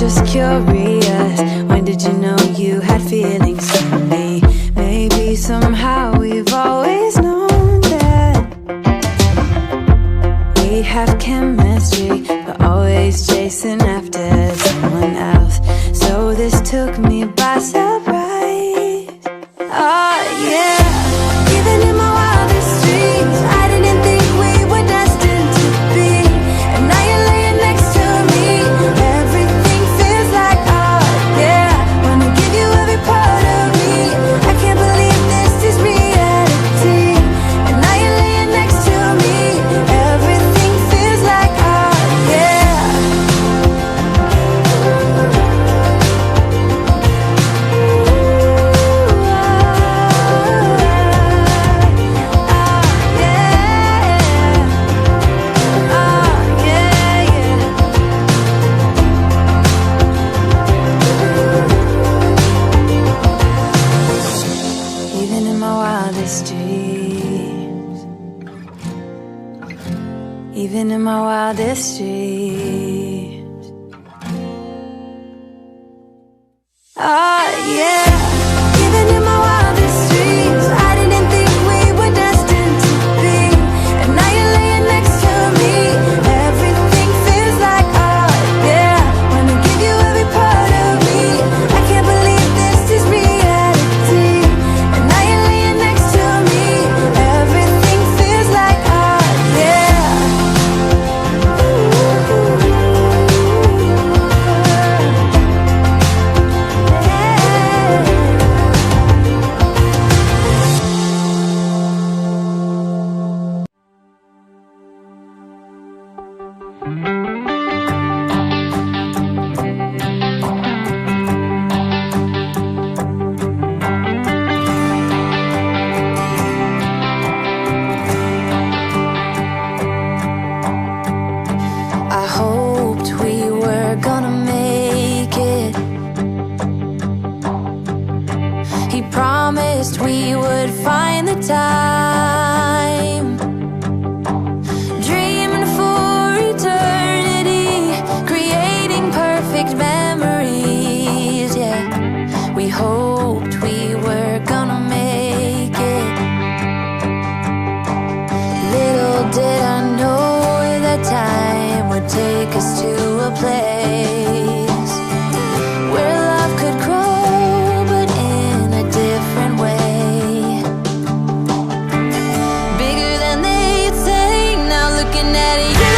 just curious, when did you know you had feelings for me? Maybe somehow we've always known that we have chemistry, but always chasing after someone else. So this took me by surprise. Oh yeah, even in my wildest dreams, I didn't think we were destined to be. And now you're laying next to me, everything feels like art. Yeah, wanna give you every part of me. I can't believe this is reality. And now you're laying next to me, everything feels like art. Yeah. Even in my wildest dreams, even in my wildest dreams. Oh yeah, even in my wildest dreams, I didn't think we were destined to be. And now you're laying next to me, everything feels like art. Yeah, wanna give you every part of me. I can't believe this is reality. And now you're laying next to me, everything feels like art. Yeah. I hoped we were gonna make it. He promised we would find the time, dreaming for eternity, creating perfect memories. Yeah, we hoped we were gonna make it. Little did I know that time would take us to a place where love could grow, but in a different way. Bigger than they'd say, now looking at you,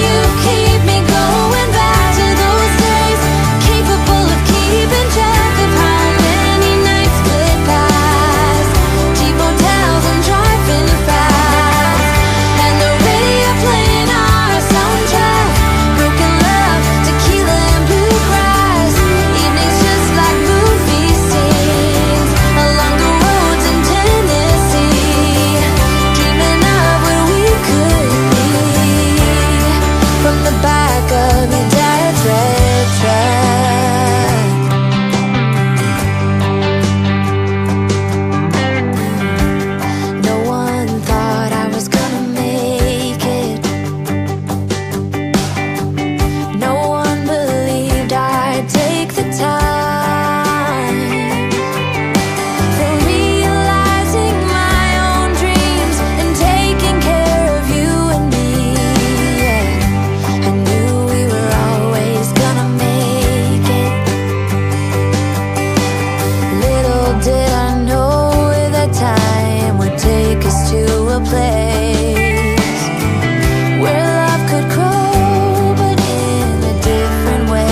you keep me going back to those days, capable of keeping track of how many nights split past, cheap hotels and driving fast, and the radio playing our soundtrack, broken love, tequila and bluegrass, evenings just like movie scenes, along the roads in Tennessee, dreaming of what we could be, from the back of your dad's red truck. No one thought I was gonna make it. No one believed I'd take the time for realizing my own dreams and taking care of you and me. Yeah, I knew we were always gonna make it. Little did I know that time would take us to a place where love could grow, but in a different way.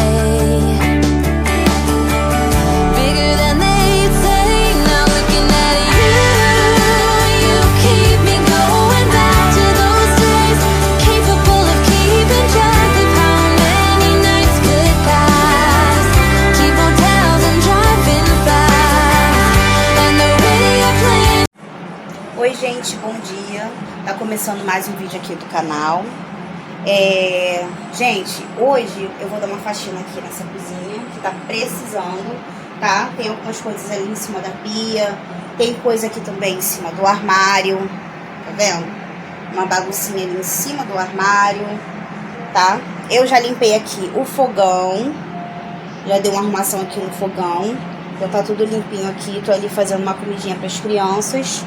Bigger than they'd say, now looking at you, you keep me going back to those days, capable of keeping track of how many nights could pass, cheap hotels and driving fast, and the radio playing. Oi gente, bom dia. Tá começando mais um vídeo aqui do canal. Gente, hoje eu vou dar uma faxina aqui nessa cozinha, que tá precisando, tá? Tem algumas coisas ali em cima da pia, tem coisa aqui também em cima do armário, tá vendo? Uma baguncinha ali em cima do armário, tá? Eu já limpei aqui o fogão. Já dei uma arrumação aqui no fogão. Já tá tudo limpinho aqui. Tô ali fazendo uma comidinha pras crianças,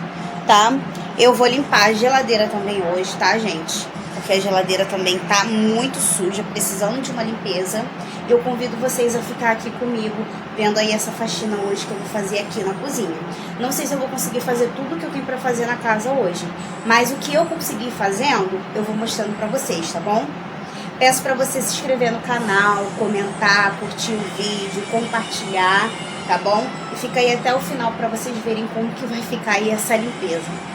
tá? Eu vou limpar a geladeira também hoje, tá, gente? Porque a geladeira também tá muito suja, precisando de uma limpeza. Eu convido vocês a ficar aqui comigo, vendo aí essa faxina hoje que eu vou fazer aqui na cozinha. Não sei se eu vou conseguir fazer tudo que eu tenho pra fazer na casa hoje, mas o que eu conseguir fazendo, eu vou mostrando pra vocês, tá bom? Peço pra você se inscrever no canal, comentar, curtir o vídeo, compartilhar, tá bom? E fica aí até o final pra vocês verem como que vai ficar aí essa limpeza.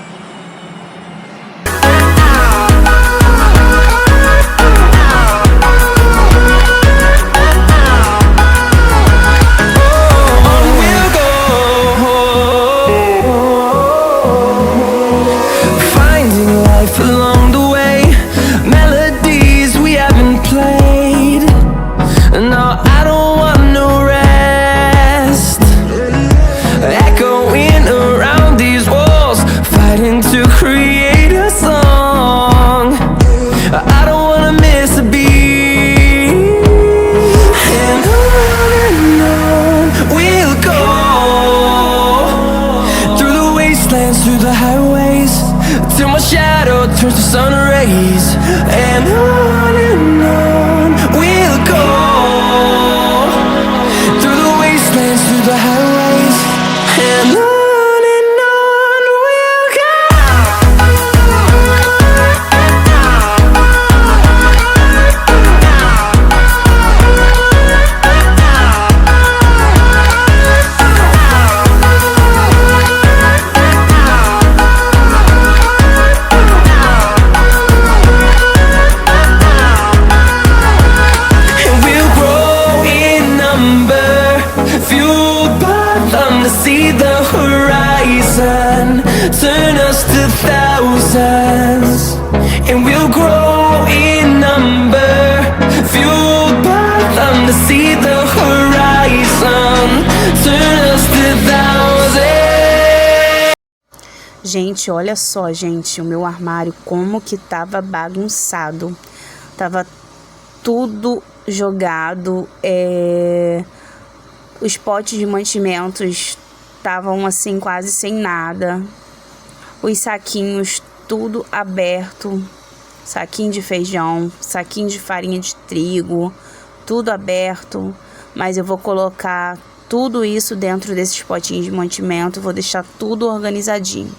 Turns to sun rays, and on we'll go, through the wastelands, through the highways, and on we'll go. See the horizon, turn us to thousands, and we'll grow in number, fueled by them to see the horizon, turn us to thousands. Gente, olha só, gente, o meu armário como que tava bagunçado, tava tudo jogado, os potes de mantimentos estavam assim quase sem nada, os saquinhos tudo aberto, saquinho de feijão, saquinho de farinha de trigo, tudo aberto, mas eu vou colocar tudo isso dentro desses potinhos de mantimento, vou deixar tudo organizadinho.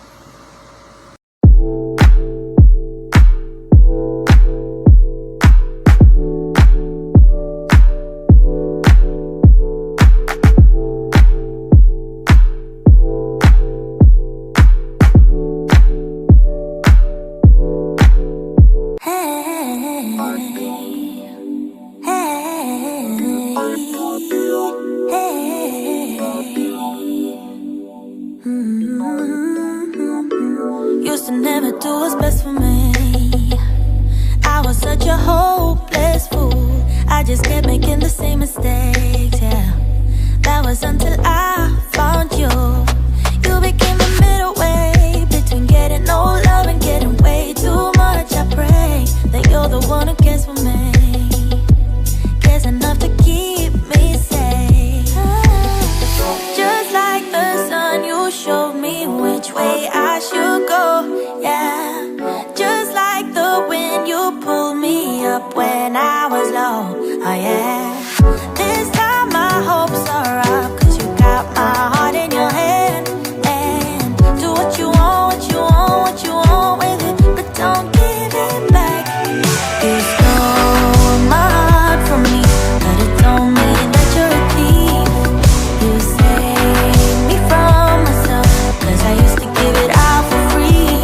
Used to never do what's best for me. I was such a hopeless fool. I just kept making the same mistakes, yeah. That was until I found you. You became the middle way between getting no love and getting way too much. I pray that you're the one who cares for me, cares enough to keep me safe. Just like the sun, you showed me which way I should go, yeah. Just like the wind, you pulled me up when I was low, oh yeah. This time my hopes are up, 'cause you got my heart in your hand. And do what you want, what you want, what you want with it, but don't give it back. You stole my heart from me, but it don't mean that you're a thief. You saved me from myself, 'cause I used to give it out for free.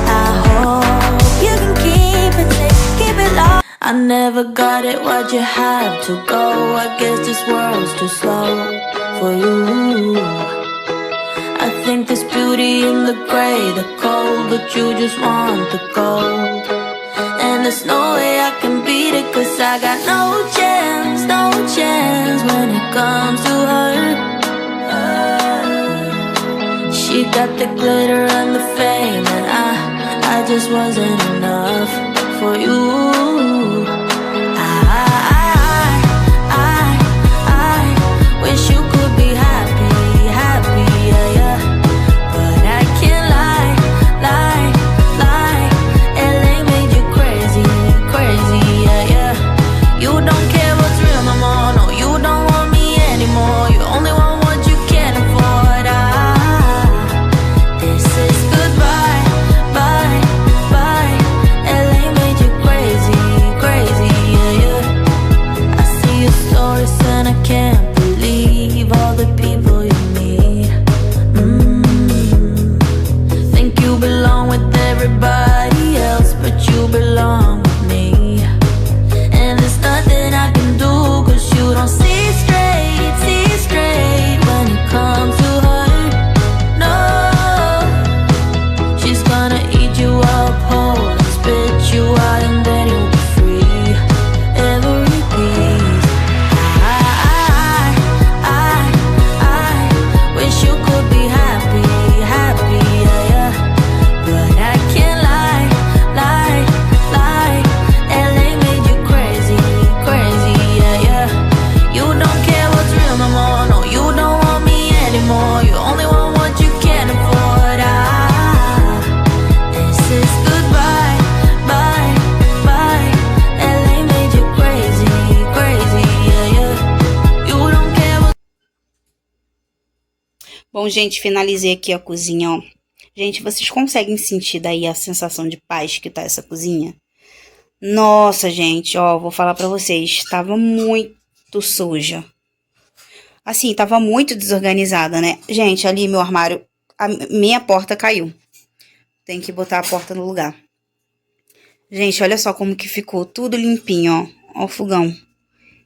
I hope you can keep it safe, keep it low. I never got it, why'd you have to go? I guess this world's too slow for you. I think there's beauty in the gray, the cold, but you just want the gold. And there's no way I can beat it, 'cause I got no chance, no chance when it comes to her. She got the glitter and the fame, and I just wasn't enough for you. I Bom, gente, finalizei aqui a cozinha, ó. Gente, vocês conseguem sentir daí a sensação de paz que tá essa cozinha? Nossa, gente, ó, vou falar pra vocês, tava muito suja. Assim, tava muito desorganizada, né? Gente, ali meu armário, a minha porta caiu. Tem que botar a porta no lugar. Gente, olha só como que ficou tudo limpinho, ó. Ó o fogão.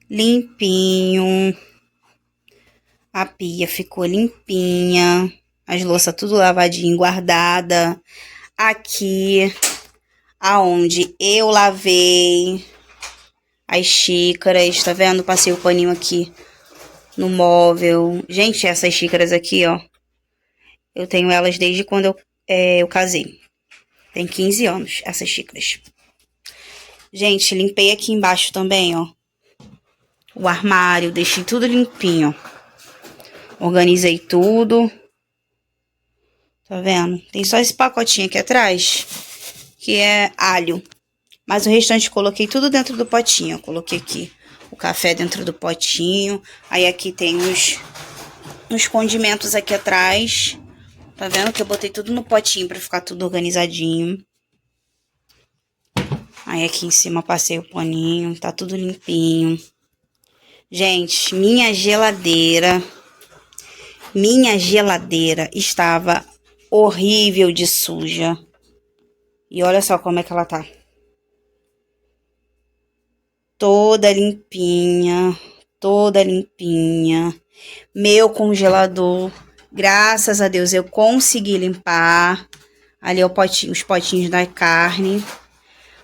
Limpinho. A pia ficou limpinha. As louças tudo lavadinha, guardada. Aqui, aonde eu lavei as xícaras, tá vendo? Passei o paninho aqui no móvel. Gente, essas xícaras aqui, ó. Eu tenho elas desde quando eu casei. Tem 15 anos, essas xícaras. Gente, limpei aqui embaixo também, ó. O armário, deixei tudo limpinho, ó. Organizei tudo. Tá vendo? Tem só esse pacotinho aqui atrás, que é alho. Mas o restante coloquei tudo dentro do potinho. Eu coloquei aqui o café dentro do potinho. Aí aqui tem uns condimentos aqui atrás. Tá vendo que eu botei tudo no potinho pra ficar tudo organizadinho. Aí aqui em cima passei o paninho, tá tudo limpinho. Gente, minha geladeira estava horrível de suja. E olha só como é que ela tá. Toda limpinha, toda limpinha. Meu congelador, graças a Deus eu consegui limpar. Ali é o potinho, os potinhos da carne.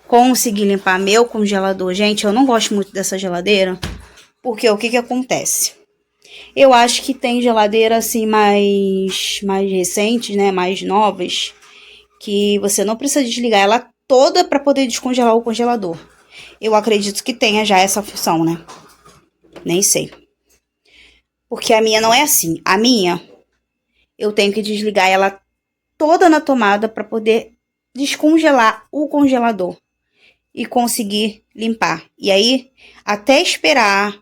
Consegui limpar meu congelador. Gente, eu não gosto muito dessa geladeira, porque o que que acontece? Eu acho que tem geladeira assim mais recentes, né, mais novas, que você não precisa desligar ela toda para poder descongelar o congelador. Eu acredito que tenha já essa função, né? Nem sei. Porque a minha não é assim. A minha, eu tenho que desligar ela toda na tomada para poder descongelar o congelador e conseguir limpar. E aí, até esperar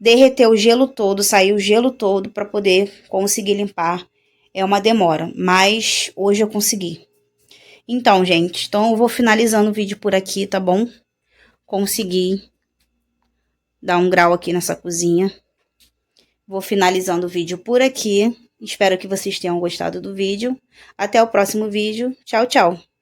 derreter o gelo todo, sair o gelo todo para poder conseguir limpar, é uma demora. Mas hoje eu consegui. Então, gente, então eu vou finalizando o vídeo por aqui, tá bom? Consegui dar um grau aqui nessa cozinha. Vou finalizando o vídeo por aqui. Espero que vocês tenham gostado do vídeo. Até o próximo vídeo. Tchau, tchau!